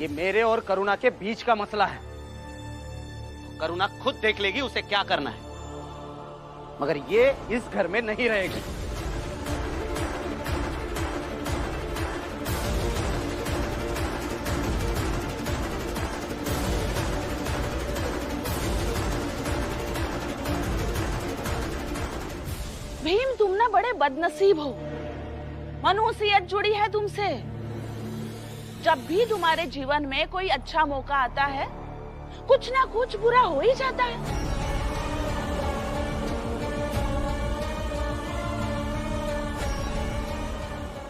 ये मेरे और करुणा के बीच का मसला है। करुणा खुद देख लेगी उसे क्या करना है, मगर ये इस घर में नहीं रहेगी। भीम, तुम ना बड़े बदनसीब हो। मनुष्यत जुड़ी है तुमसे। जब भी तुम्हारे जीवन में कोई अच्छा मौका आता है, कुछ ना कुछ बुरा हो ही जाता है।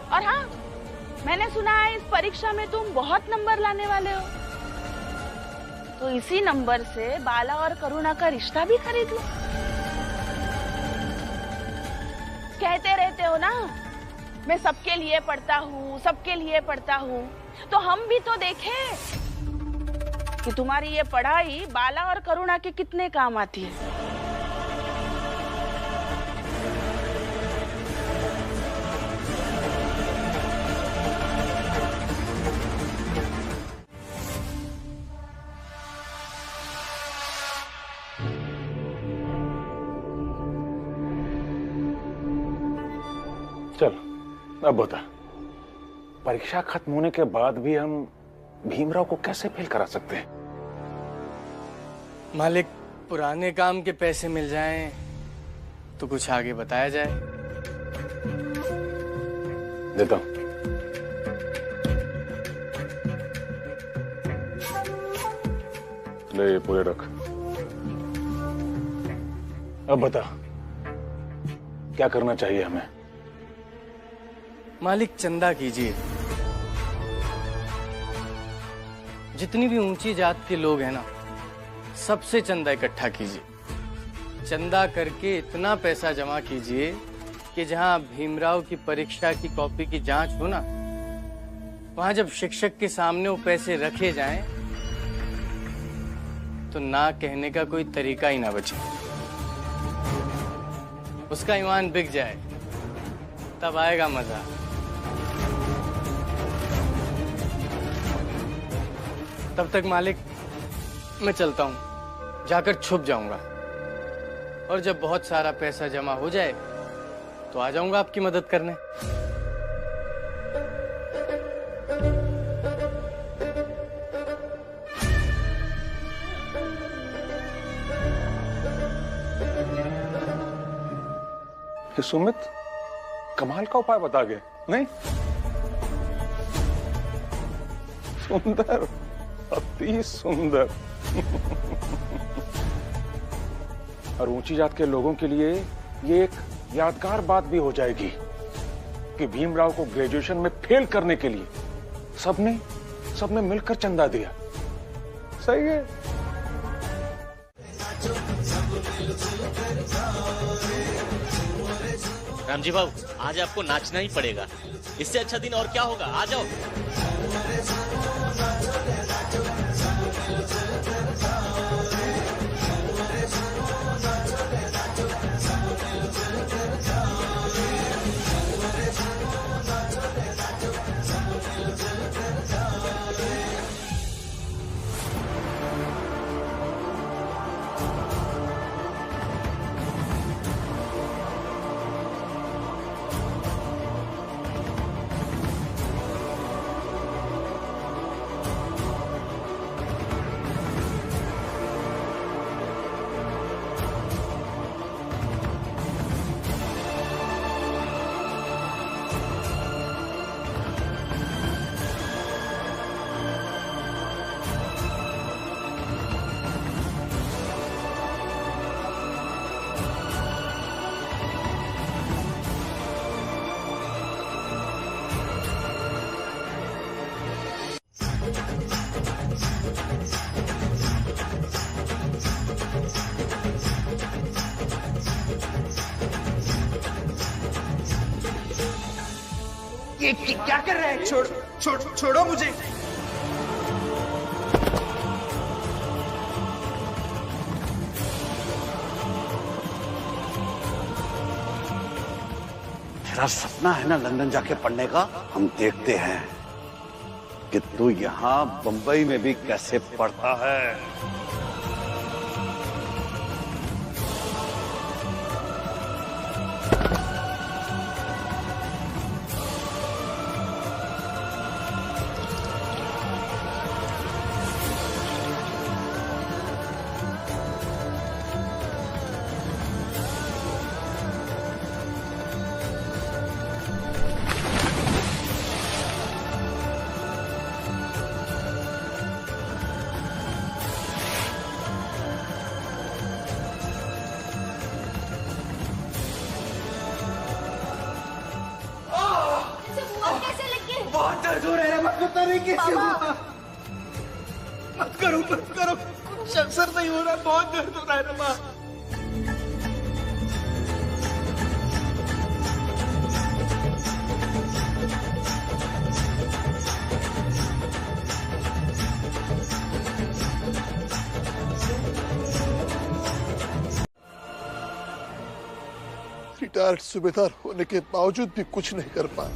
और हाँ, मैंने सुना है इस परीक्षा में तुम बहुत नंबर लाने वाले हो, तो इसी नंबर से बाला और करुणा का रिश्ता भी खरीद लो। कहते रहते हो ना, मैं सबके लिए पढ़ता हूँ, सबके लिए पढ़ता हूँ, तो हम भी तो देखें कि तुम्हारी ये पढ़ाई बाला और करुणा के कितने काम आती है। चल, अब बता, परीक्षा खत्म होने के बाद भी हम भीमराव को कैसे फेल करा सकते हैं? मालिक, पुराने काम के पैसे मिल जाएं तो कुछ आगे बताया जाए। देता हूं। ले, पूरे रख। अब बता, क्या करना चाहिए हमें? मालिक, चंदा कीजिए। जितनी भी ऊंची जात के लोग हैं ना, सबसे चंदा इकट्ठा कीजिए। चंदा करके इतना पैसा जमा कीजिए कि जहां भीमराव की परीक्षा की कॉपी की जांच हो ना, वहां जब शिक्षक के सामने वो पैसे रखे जाएं, तो ना कहने का कोई तरीका ही ना बचे। उसका ईमान बिक जाए, तब आएगा मजा। तब तक मालिक, मैं चलता हूं, जाकर छुप जाऊंगा, और जब बहुत सारा पैसा जमा हो जाए तो आ जाऊंगा आपकी मदद करने। सुमित कमाल का उपाय बता गए, नहीं? सुंदर, अति सुंदर। और ऊंची जात के लोगों के लिए ये एक यादगार बात भी हो जाएगी कि भीमराव को ग्रेजुएशन में फेल करने के लिए सबने मिलकर चंदा दिया। सही है। रामजी बाबू, आज आपको नाचना ही पड़ेगा। इससे अच्छा दिन और क्या होगा? आ जाओ। ये क्या कर रहे हैं? छोड़ो मुझे। तेरा सपना है ना लंदन जाके पढ़ने का, हम देखते हैं कि तू यहाँ बंबई में भी कैसे पढ़ता है। बहुत दर्द हो रहा है, मत पता नहीं कैसे हुआ। मत करो कुछ असर नहीं हो रहा, बहुत दर्द हो रहा है रमा। रिटायर्ड सूबेदार होने के बावजूद भी कुछ नहीं कर पाए।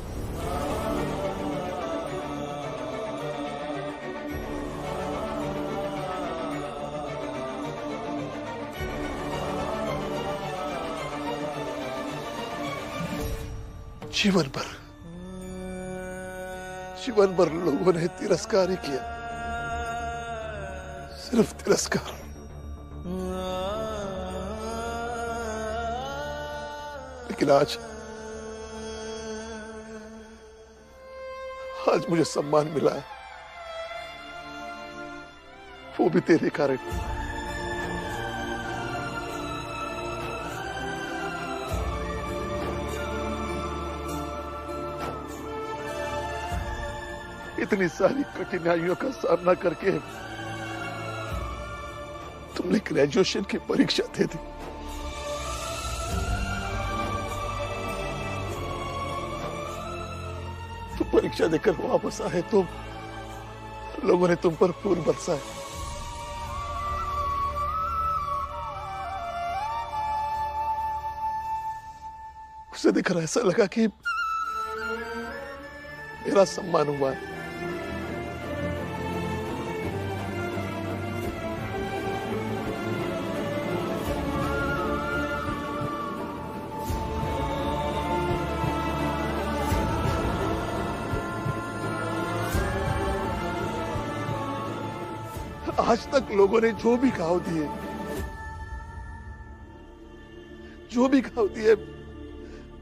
जीवन भर लोगों ने तिरस्कार ही किया, सिर्फ तिरस्कार। लेकिन आज मुझे सम्मान मिला है, वो भी तेरे कारण। इतनी सारी कठिनाइयों का सामना करके तुमने ग्रेजुएशन की परीक्षा दे दी। तुम परीक्षा देकर वापस आए तो लोगों ने तुम पर फूल बरसाए। उसे देखकर ऐसा लगा कि मेरा सम्मान हुआ है। आज तक लोगों ने जो भी घाव दिए,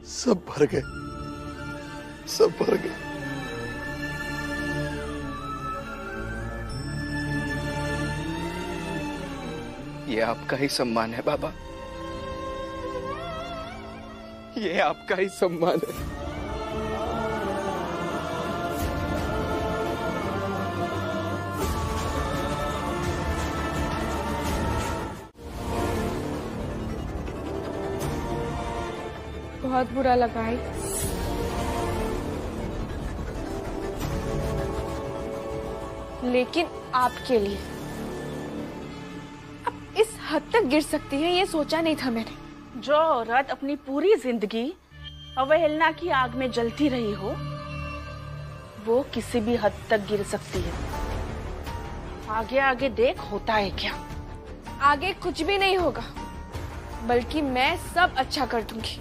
सब भर गए, सब भर गए। ये आपका ही सम्मान है बाबा, ये आपका ही सम्मान है। बहुत बुरा लगा है, लेकिन आपके लिए अब इस हद तक गिर सकती है ये सोचा नहीं था मैंने। जो औरत अपनी पूरी जिंदगी अवहेलना की आग में जलती रही हो, वो किसी भी हद तक गिर सकती है। आगे आगे देख होता है क्या। आगे कुछ भी नहीं होगा, बल्कि मैं सब अच्छा कर दूंगी।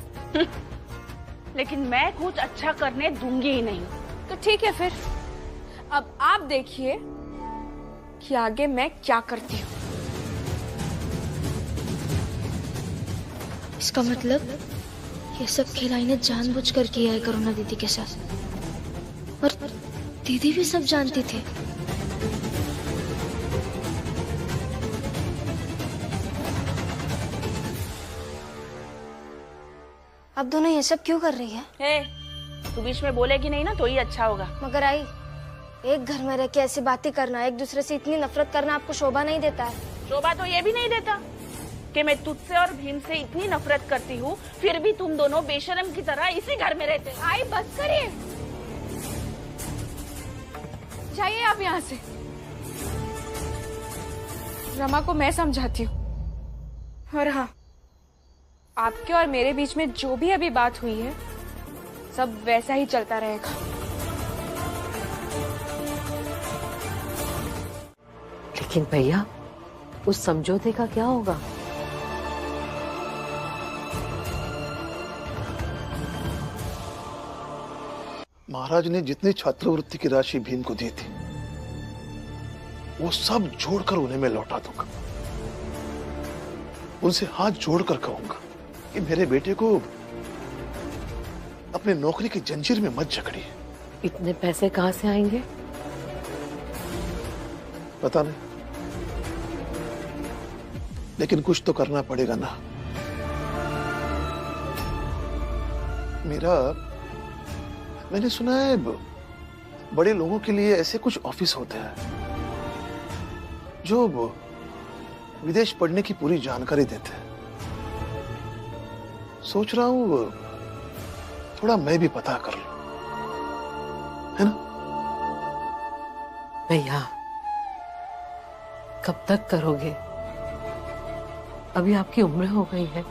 लेकिन मैं कुछ अच्छा करने दूंगी ही नहीं। तो ठीक है फिर, अब आप देखिए कि आगे मैं क्या करती हूँ। इसका मतलब ये सब खिलाई ने जानबूझकर किया है करुणा दीदी के साथ, और दीदी भी सब जानती थी। अब दोनों ये सब क्यों कर रही है? तू बीच में बोलेगी नहीं ना तो ही अच्छा होगा। मगर आई, एक घर में रह के ऐसी बातें करना, एक दूसरे से इतनी नफरत करना आपको शोभा नहीं देता है? शोभा तो ये भी नहीं देता कि मैं तुझसे और भीम से इतनी नफरत करती हूँ, फिर भी तुम दोनों बेशर्म की तरह इसी घर में रहते हो। आई बस करिए, जाइए आप यहाँ से। रमा को मैं समझाती हूँ। और हाँ, आपके और मेरे बीच में जो भी अभी बात हुई है, सब वैसा ही चलता रहेगा। लेकिन भैया उस समझौते का क्या होगा? महाराज ने जितनी छात्रवृत्ति की राशि भीम को दी थी वो सब जोड़कर उन्हें मैं लौटा दूंगा। उनसे हाथ जोड़कर कहूंगा कि मेरे बेटे को अपने नौकरी की जंजीर में मत जकड़िए। इतने पैसे कहां से आएंगे? पता नहीं, लेकिन कुछ तो करना पड़ेगा ना। मैंने सुना है बड़े लोगों के लिए ऐसे कुछ ऑफिस होते हैं जो विदेश पढ़ने की पूरी जानकारी देते हैं। सोच रहा हूं थोड़ा मैं भी पता कर लूं, है ना? भैया कब तक करोगे? अभी आपकी उम्र हो गई है,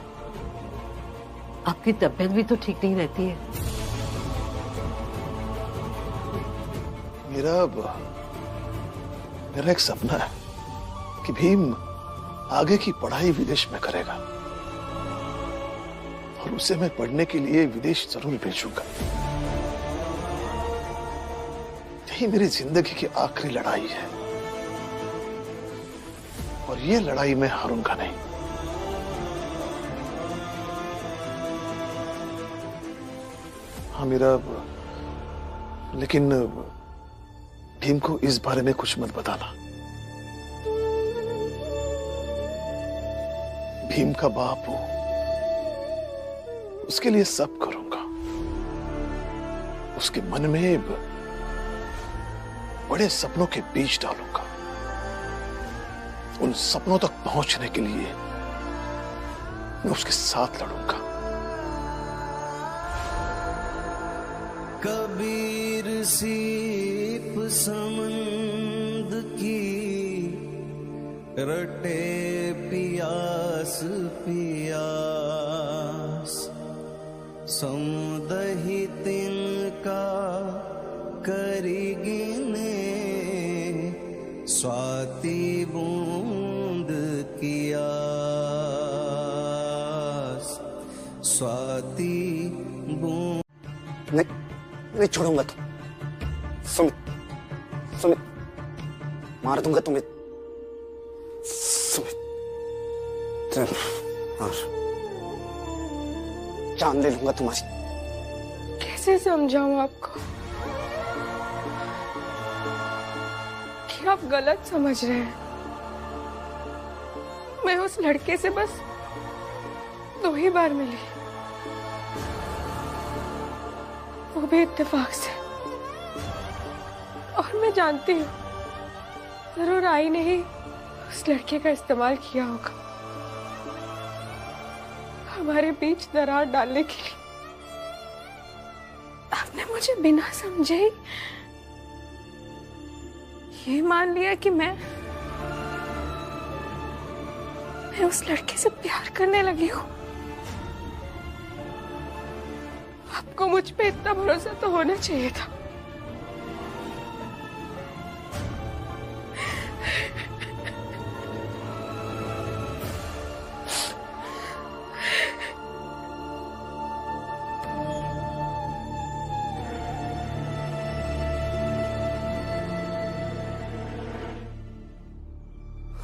आपकी तबीयत भी तो ठीक नहीं रहती है। मेरा एक सपना है कि भीम आगे की पढ़ाई विदेश में करेगा और उसे मैं पढ़ने के लिए विदेश जरूर भेजूंगा। यही मेरी जिंदगी की आखिरी लड़ाई है और ये लड़ाई मैं हारूंगा नहीं। हाँ लेकिन भीम को इस बारे में कुछ मत बताना। भीम का बाप हूं, उसके लिए सब करूंगा। उसके मन में बड़े सपनों के बीज डालूंगा। उन सपनों तक पहुंचने के लिए मैं उसके साथ लड़ूंगा। कबीर सीप समंद की रटे पियास पियास, समुदहि तिनका करी गिने, स्वाति बूंद कियास, स्वाति बूंद। नहीं छोड़ूंगा तुम। सुमित मार दूंगा तुम्हें। सुमित और जान ले लूंगा तुम्हारी। कैसे समझाऊं आपको कि आप गलत समझ रहे हैं। मैं उस लड़के से बस 2 ही बार मिली, वो भी इत्तेफाक से। और मैं जानती हूँ जरूर आई ने ही उस लड़के का इस्तेमाल किया होगा हमारे बीच दरार डालने के लिए। आपने मुझे बिना समझे ही ये मान लिया कि मैं उस लड़के से प्यार करने लगी हूँ। आपको मुझ पे इतना भरोसा तो होना चाहिए था।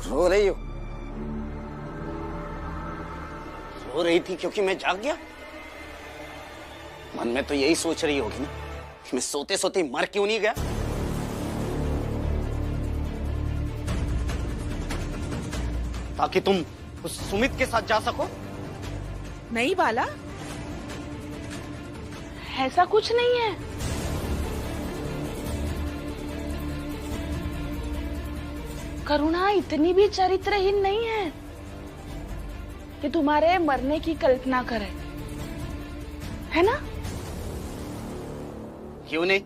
रो रही हो? रो रही थी क्योंकि मैं जाग गया? मन में तो यही सोच रही होगी ना कि मैं सोते सोते मर क्यों नहीं गया। ताकि तुम उस सुमित के साथ जा सको। नहीं बाला, ऐसा कुछ नहीं है। करुणा इतनी भी चरित्रहीन नहीं है कि तुम्हारे मरने की कल्पना करे, है ना? क्यों नहीं?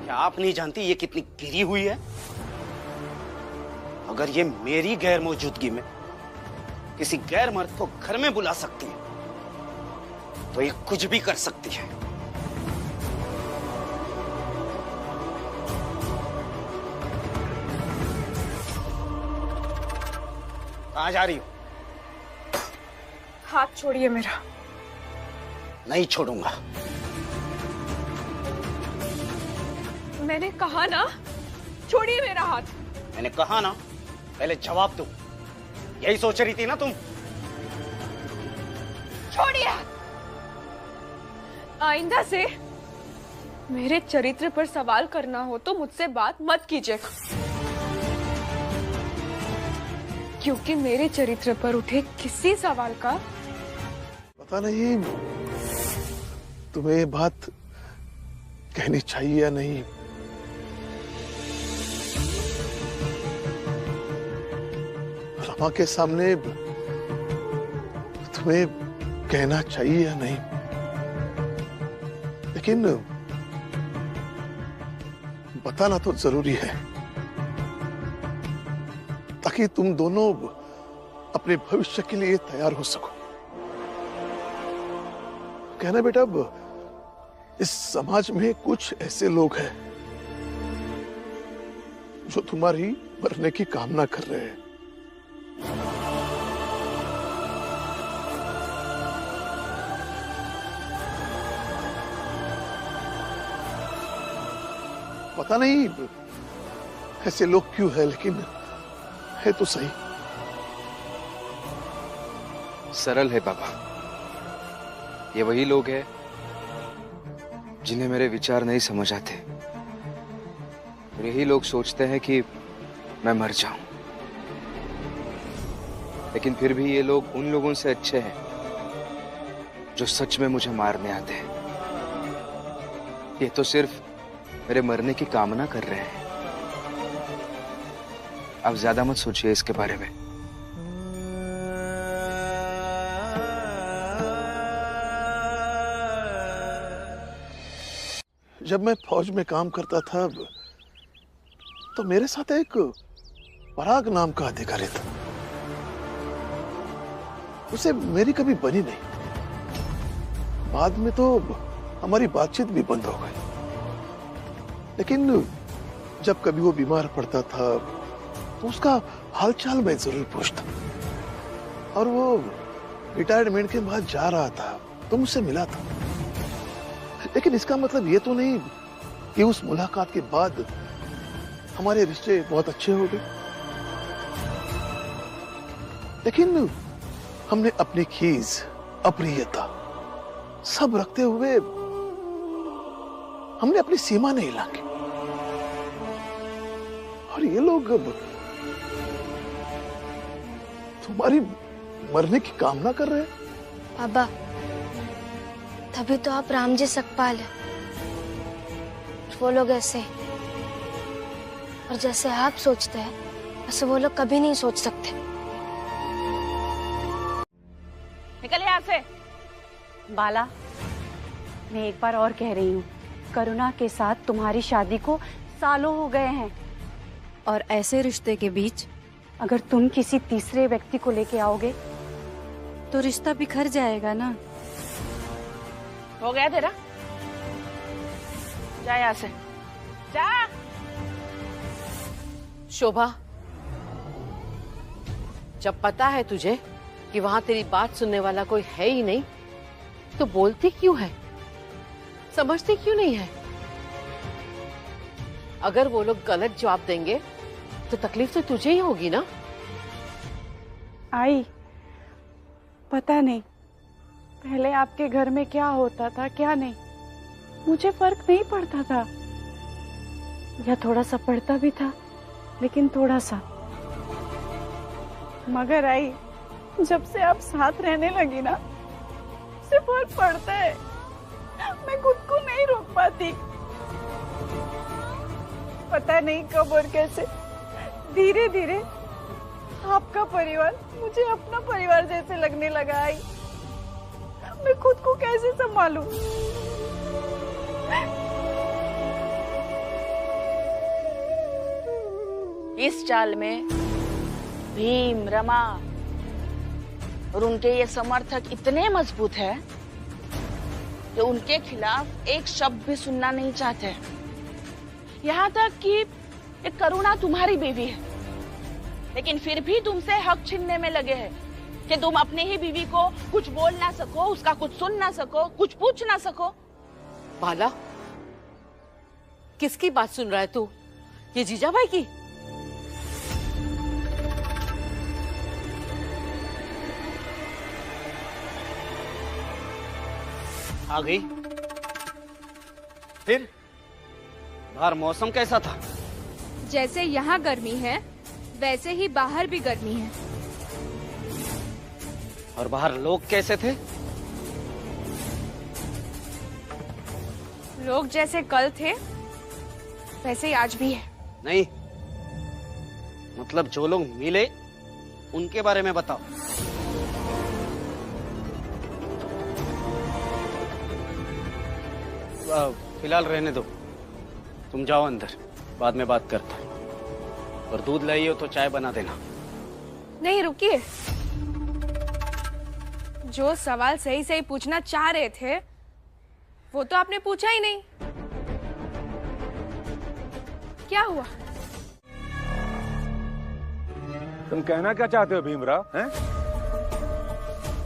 क्या आप नहीं जानती ये कितनी गिरी हुई है? अगर ये मेरी गैर मौजूदगी में किसी गैर मर्द को घर में बुला सकती है तो ये कुछ भी कर सकती है। कहाँ जा रही हो? हाथ छोड़िए मेरा। नहीं छोड़ूंगा। मैंने कहा ना, छोड़िए मेरा हाथ। मैंने कहा ना, पहले जवाब दो। यही सोच रही थी ना तुम? छोड़िए। आइंदा से मेरे चरित्र पर सवाल करना हो तो मुझसे बात मत कीजिएगा, क्योंकि मेरे चरित्र पर उठे किसी सवाल का पता नहीं तुम्हें ये बात कहनी चाहिए या नहीं। रमा के सामने तुम्हें कहना चाहिए या नहीं, लेकिन बताना तो जरूरी है ताकि तुम दोनों अपने भविष्य के लिए तैयार हो सको। कहना बेटा, इस समाज में कुछ ऐसे लोग हैं जो तुम्हारी मरने की कामना कर रहे हैं। पता नहीं ऐसे लोग क्यों है, लेकिन है तो सही। सरल है बाबा, ये वही लोग हैं जिन्हें मेरे विचार नहीं समझ आते। यही लोग सोचते हैं कि मैं मर जाऊं, लेकिन फिर भी ये लोग उन लोगों से अच्छे हैं जो सच में मुझे मारने आते हैं। ये तो सिर्फ मेरे मरने की कामना कर रहे हैं। आप ज्यादा मत सोचिए इसके बारे में। जब मैं फौज में काम करता था तो मेरे साथ एक पराग नाम का अधिकारी था। उसे मेरी कभी बनी नहीं। बाद में तो हमारी बातचीत भी बंद हो गई, लेकिन जब कभी वो बीमार पड़ता था तो उसका हालचाल मैं जरूर पूछता। और वो रिटायरमेंट के बाद जा रहा था तो मुझसे मिला था, लेकिन इसका मतलब ये तो नहीं कि उस मुलाकात के बाद हमारे रिश्ते बहुत अच्छे हो गए। लेकिन हमने अपनी खीज, अप्रियता सब रखते हुए हमने अपनी सीमा नहीं लांघी। और ये लोग अब तुम्हारी मरने की कामना कर रहे हैं। बाबा, तभी तो आप राम जी सकपाल हैं। वो लोग ऐसे, और जैसे आप सोचते हैं वैसे वो लोग कभी नहीं सोच सकते। निकल यहाँ से। बाला, मैं एक बार और कह रही हूँ, करुणा के साथ तुम्हारी शादी को सालों हो गए हैं, और ऐसे रिश्ते के बीच अगर तुम किसी तीसरे व्यक्ति को लेके आओगे तो रिश्ता बिखर जाएगा ना। हो गया तेरा? जा यहाँ से, जा। शोभा, जब पता है तुझे कि वहां तेरी बात सुनने वाला कोई है ही नहीं, तो बोलती क्यों है? समझती क्यों नहीं है? अगर वो लोग गलत जवाब देंगे तो तकलीफ तो तुझे ही होगी ना। आई, पता नहीं पहले आपके घर में क्या होता था क्या नहीं, मुझे फर्क नहीं पड़ता था, या थोड़ा सा पड़ता भी था, लेकिन थोड़ा सा। मगर आई, जब से आप साथ रहने लगी ना, उससे फर्क पड़ता है। मैं खुद को नहीं रोक पाती। पता नहीं कब और कैसे धीरे धीरे आपका परिवार मुझे अपना परिवार जैसे लगने लगा। आई, मैं खुद को कैसे संभालूं? इस चाल में भीम, रमा और उनके ये समर्थक इतने मजबूत हैं कि उनके खिलाफ एक शब्द भी सुनना नहीं चाहते। यहाँ तक कि एक करुणा तुम्हारी बीवी है, लेकिन फिर भी तुमसे हक छीनने में लगे हैं कि तुम अपने ही बीवी को कुछ बोल ना सको, उसका कुछ सुन ना सको, कुछ पूछ ना सको। बाला, किसकी बात सुन रहा है तू? ये जीजाबाई की? आ गई? फिर बाहर मौसम कैसा था? जैसे यहाँ गर्मी है वैसे ही बाहर भी गर्मी है। और बाहर लोग कैसे थे? लोग जैसे कल थे वैसे ही आज भी है। नहीं, मतलब जो लोग मिले उनके बारे में बताओ। फिलहाल रहने दो, तुम जाओ अंदर, बाद में बात करते हैं। और दूध लाई हो तो चाय बना देना। नहीं, रुकिए। जो सवाल सही सही पूछना चाह रहे थे वो तो आपने पूछा ही नहीं। क्या हुआ? तुम कहना क्या चाहते हो भीमराव? हैं?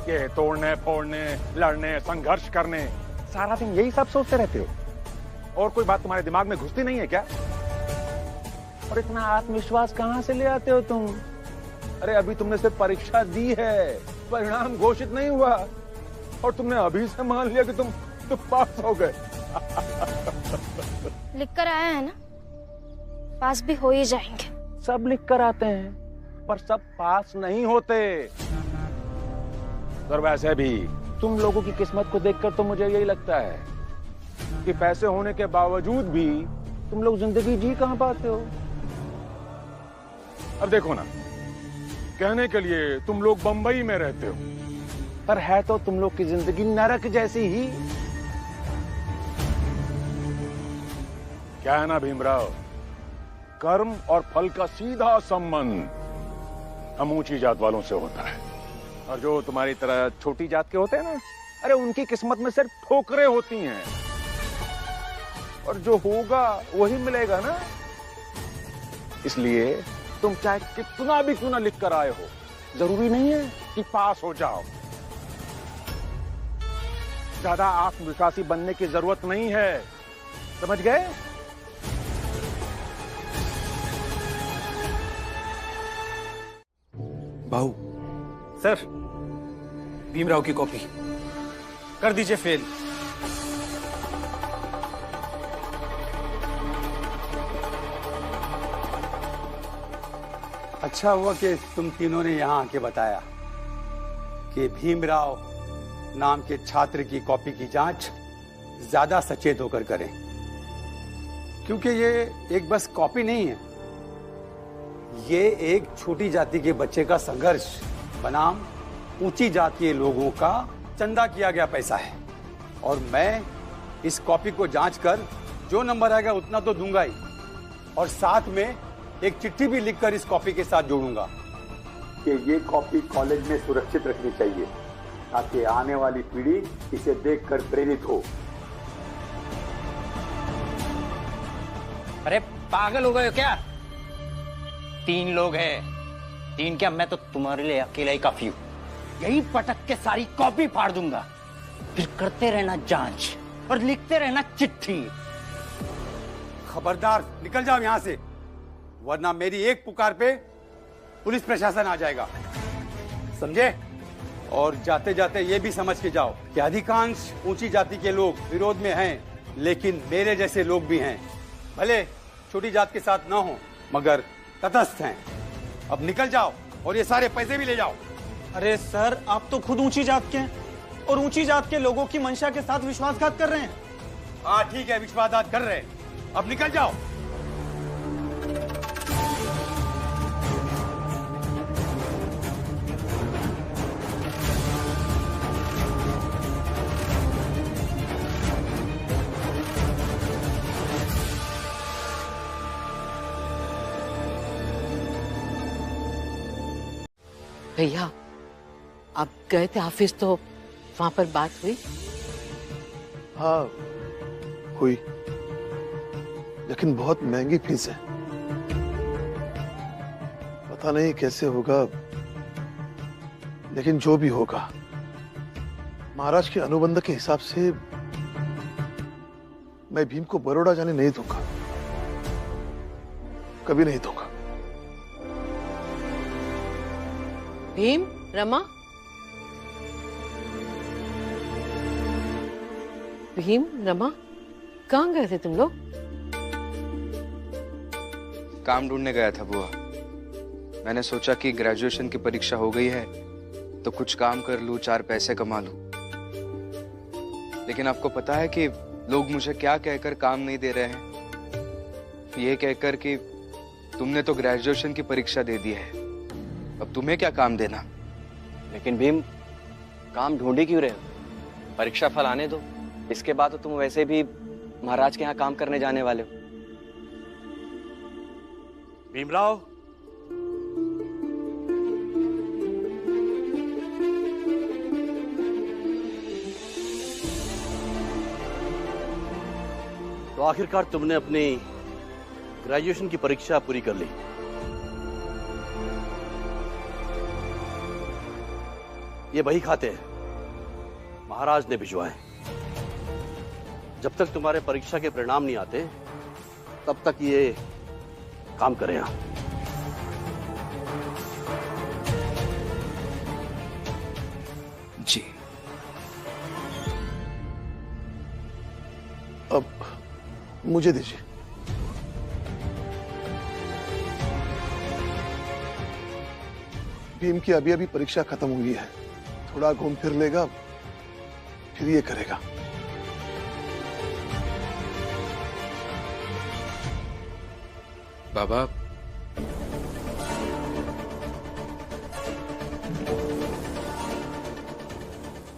कि तोड़ने फोड़ने, लड़ने, संघर्ष करने, सारा दिन यही सब सोचते रहते हो? और कोई बात तुम्हारे दिमाग में घुसती नहीं है क्या? और इतना आत्मविश्वास कहां से ले आते हो तुम? अरे अभी तुमने सिर्फ परीक्षा दी है, परिणाम घोषित नहीं हुआ, और तुमने अभी से मान लिया कि तुम पास हो गए। लिख कर आया है ना, पास भी हो ही जाएंगे। सब लिख कर आते हैं पर सब पास नहीं होते। और वैसे भी तुम लोगों की किस्मत को देखकर तो मुझे यही लगता है कि पैसे होने के बावजूद भी तुम लोग जिंदगी जी कहां पाते हो। अब देखो ना, कहने के लिए तुम लोग बंबई में रहते हो, पर है तो तुम लोग की जिंदगी नरक जैसी ही। क्या है ना भीमराव, कर्म और फल का सीधा संबंध हम ऊंची जात वालों से होता है, और जो तुम्हारी तरह छोटी जात के होते हैं ना, अरे उनकी किस्मत में सिर्फ ठोकरें होती हैं, और जो होगा वही मिलेगा ना। इसलिए तुम चाहे कितना भी क्यों ना लिख कर आए हो, जरूरी नहीं है कि पास हो जाओ। ज्यादा आत्मविश्वासी बनने की जरूरत नहीं है, समझ गए? बाबू सर, भीमराव की कॉपी कर दीजिए फेल। अच्छा हुआ कि तुम तीनों ने यहाँ आके बताया कि भीमराव नाम के छात्र की कॉपी की जांच ज्यादा सचेत होकर करें, क्योंकि ये एक बस कॉपी नहीं है, ये एक छोटी जाति के बच्चे का संघर्ष बनाम ऊंची जाति के लोगों का चंदा किया गया पैसा है। और मैं इस कॉपी को जांच कर जो नंबर आएगा उतना तो दूंगा ही, और साथ में एक चिट्ठी भी लिखकर इस कॉपी के साथ जोड़ूंगा कि ये कॉपी कॉलेज में सुरक्षित रखनी चाहिए, ताकि आने वाली पीढ़ी इसे देखकर प्रेरित हो। अरे पागल हो गए हो क्या? 3 लोग हैं, 3 क्या, मैं तो तुम्हारे लिए अकेला ही काफी हूं। यही पटक के सारी कॉपी फाड़ दूंगा, फिर करते रहना जांच और लिखते रहना चिट्ठी। खबरदार निकल जाओ यहां से, वरना मेरी एक पुकार पे पुलिस प्रशासन आ जाएगा, समझे? और जाते जाते ये भी समझ के जाओ कि अधिकांश ऊंची जाति के लोग विरोध में हैं, लेकिन मेरे जैसे लोग भी हैं, भले छोटी जात के साथ ना हो मगर तटस्थ हैं। अब निकल जाओ और ये सारे पैसे भी ले जाओ। अरे सर, आप तो खुद ऊंची जात के हैं और ऊंची जात के लोगों की मंशा के साथ विश्वासघात कर रहे हैं। हाँ ठीक है, विश्वासघात कर रहे हैं, अब निकल जाओ। भैया, आप गए थे ऑफिस तो वहां पर बात हुई? हाँ हुई, लेकिन बहुत महंगी फीस है। पता नहीं कैसे होगा, लेकिन जो भी होगा महाराज के अनुबंध के हिसाब से मैं भीम को बड़ौदा जाने नहीं दूंगा, कभी नहीं दूंगा। भीम, रमा, भीम, रमा, कहाँ गए थे तुम लोग? काम ढूंढने गया था बुआ। मैंने सोचा कि ग्रेजुएशन की परीक्षा हो गई है तो कुछ काम कर लूं, 4 पैसे कमा लूं। लेकिन आपको पता है कि लोग मुझे क्या कहकर काम नहीं दे रहे हैं? ये कहकर कि तुमने तो ग्रेजुएशन की परीक्षा दे दी है, अब तुम्हें क्या काम देना। लेकिन भीम, काम ढूंढी क्यों रहे हो? परीक्षा फल आने दो, इसके बाद तो तुम वैसे भी महाराज के यहाँ काम करने जाने वाले हो। भीमराव, तो आखिरकार तुमने अपनी ग्रेजुएशन की परीक्षा पूरी कर ली। ये वही खाते महाराज ने भिजवाए। जब तक तुम्हारे परीक्षा के परिणाम नहीं आते तब तक ये काम करें। जी। अब मुझे दीजिए। भीम की अभी अभी परीक्षा खत्म हुई है, थोड़ा घूम फिर लेगा, फिर ये करेगा। बाबा,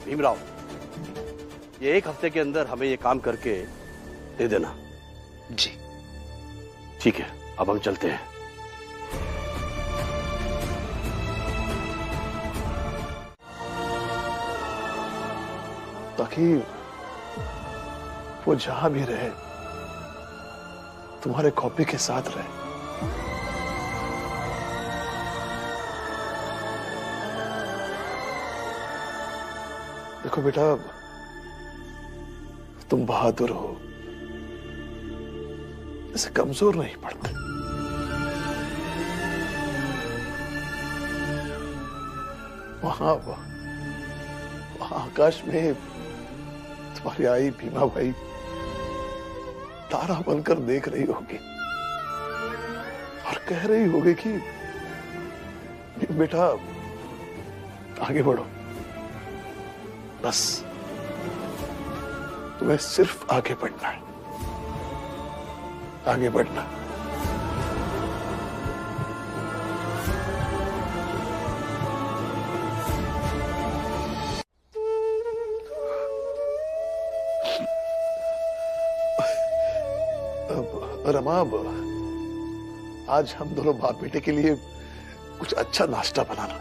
भीमराव, ये 1 हफ्ते के अंदर हमें ये काम करके दे देना। जी ठीक है, अब हम चलते हैं। ताकि वो जहां भी रहे तुम्हारे कॉपी के साथ रहे। देखो बेटा, तुम बहादुर हो, ऐसे कमजोर नहीं पड़ते। वहां आकाश में तुम्हारी आई भीमा भाई तारा बनकर देख रही होगी और कह रही होगी कि बेटा आगे बढ़ो, बस तुम्हें सिर्फ आगे बढ़ना है, आगे बढ़ना। रमा, आज हम दोनों बाप बेटे के लिए कुछ अच्छा नाश्ता बनाना।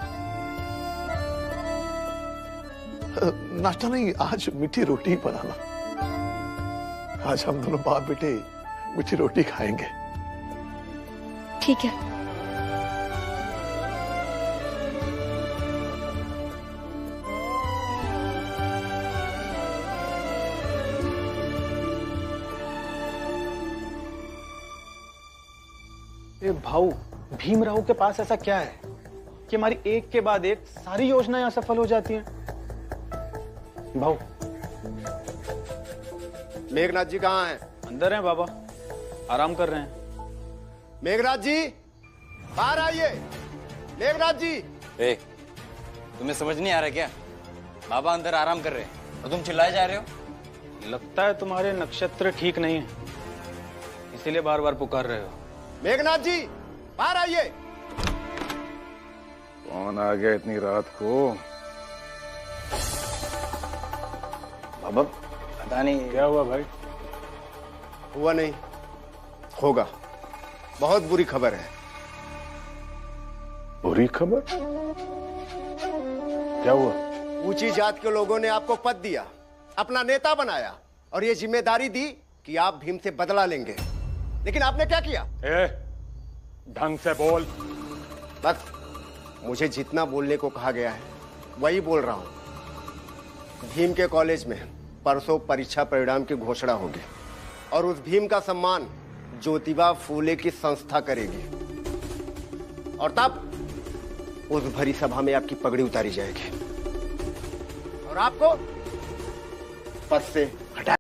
नाश्ता नहीं, आज मीठी रोटी बनाना। आज हम दोनों बाप बेटे मीठी रोटी खाएंगे। ठीक है। भाऊ, भीमराव के पास ऐसा क्या है कि हमारी एक के बाद एक सारी योजनाएं असफल हो जाती हैं? भाऊ, मेघनाथ जी कहाँ हैं? अंदर हैं बाबा, आराम कर रहे हैं। मेघनाथ जी, बाहर आइए। मेघनाथ जी। तुम्हें समझ नहीं आ रहा क्या? बाबा अंदर आराम कर रहे हैं और तुम चिल्लाए जा रहे हो। लगता है तुम्हारे नक्षत्र ठीक नहीं है, इसीलिए बार बार पुकार रहे हो। मेघनाथ जी, बाहर आइए। कौन आ गया इतनी रात को? बाबा पता नहीं क्या हुआ भाई? हुआ नहीं, होगा। बहुत बुरी खबर है। बुरी खबर? क्या हुआ? ऊंची जात के लोगों ने आपको पद दिया, अपना नेता बनाया और ये जिम्मेदारी दी कि आप भीम से बदला लेंगे। लेकिन आपने क्या किया? ढंग से बोल। बस मुझे जितना बोलने को कहा गया है वही बोल रहा हूं। भीम के कॉलेज में परसों परीक्षा परिणाम की घोषणा होगी और उस भीम का सम्मान ज्योतिबा फूले की संस्था करेगी और तब उस भरी सभा में आपकी पगड़ी उतारी जाएगी और आपको पद से हटा